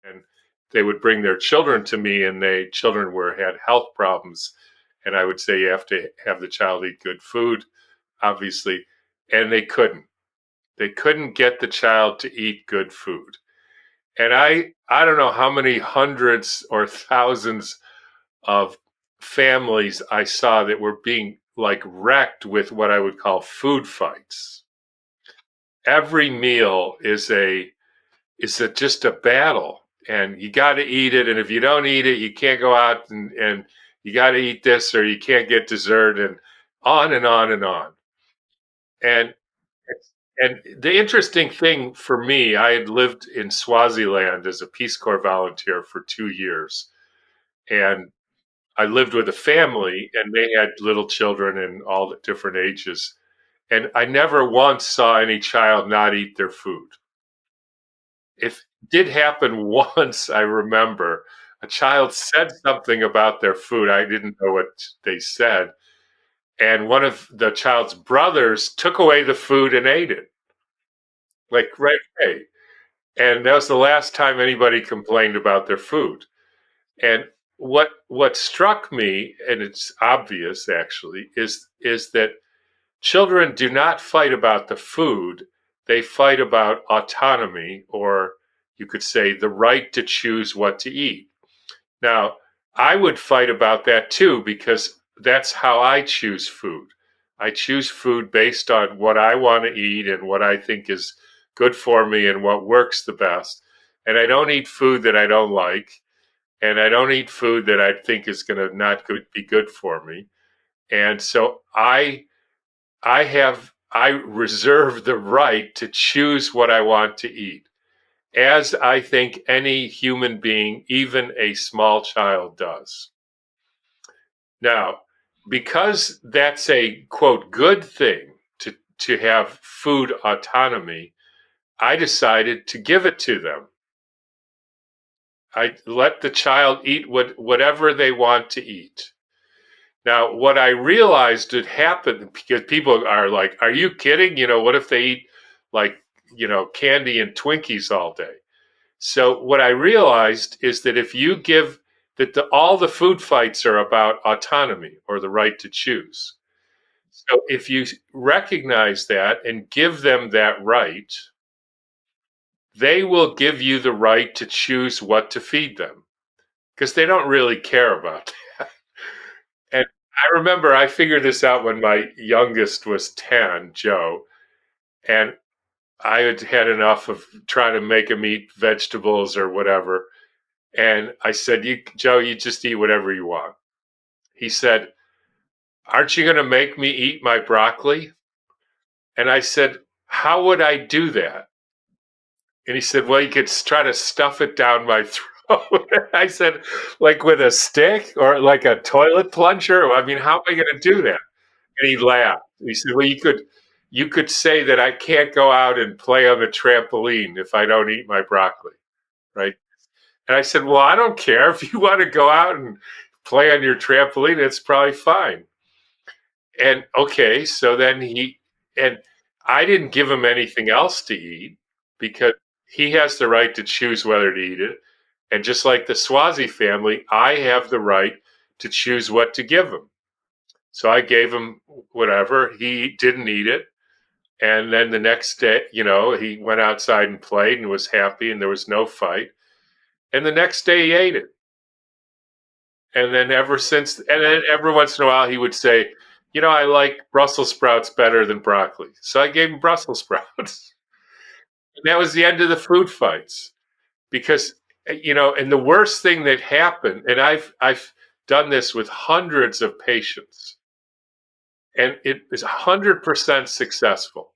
and they would bring their children to me, and children were had health problems, and I would say you have to have the child eat good food, obviously, and they couldn't get the child to eat good food. And I don't know how many hundreds or thousands of families I saw that were being like wrecked with what I would call food fights. Every meal is just a battle, and you got to eat it, and if you don't eat it you can't go out, and you got to eat this or you can't get dessert, and on and on and on. And and the interesting thing for me, I had lived in Swaziland as a Peace Corps volunteer for 2 years, and I lived with a family, and they had little children in all the different ages, and I never once saw any child not eat their food. If it did happen once, I remember a child said something about their food. I didn't know what they said, and one of the child's brothers took away the food and ate it, like right away. And that was the last time anybody complained about their food. And what struck me, and it's obvious actually, is that children do not fight about the food; they fight about autonomy, or you could say the right to choose what to eat. Now, I would fight about that too, because that's how I choose food. I choose food based on what I want to eat and what I think is good for me and what works the best. And I don't eat food that I don't like, and I don't eat food that I think is going to not be good for me. And so I reserve the right to choose what I want to eat, as I think any human being, even a small child, does. Now, because that's a quote good thing to have food autonomy, I decided to give it to them. I let the child eat whatever they want to eat. Now, what I realized had happened, because people are like, "Are you kidding? What if they eat like candy and Twinkies all day?" So what I realized is that if you give that all the food fights are about autonomy, or the right to choose. So if you recognize that and give them that right, they will give you the right to choose what to feed them, because they don't really care about that. And I remember I figured this out when my youngest was 10, Joe, and I had enough of trying to make him eat vegetables or whatever. And I said, Joe, you just eat whatever you want. He said, "Aren't you going to make me eat my broccoli?" And I said, "How would I do that?" And he said, "Well, you could try to stuff it down my throat." I said, "Like with a stick or like a toilet plunger? I mean, how am I going to do that?" And he laughed. He said, "Well, you could say that I can't go out and play on the trampoline if I don't eat my broccoli, right?" And I said, "Well, I don't care. If you want to go out and play on your trampoline, it's probably fine." And okay, so then and I didn't give him anything else to eat, because he has the right to choose whether to eat it. And just like the Swazi family, I have the right to choose what to give him. So I gave him whatever. He didn't eat it. And then the next day, he went outside and played and was happy, and there was no fight. And the next day he ate it. And then and then every once in a while he would say, "I like Brussels sprouts better than broccoli." So I gave him Brussels sprouts. And that was the end of the food fights. Because, and the worst thing that happened, and I've done this with hundreds of patients, and it is 100% successful.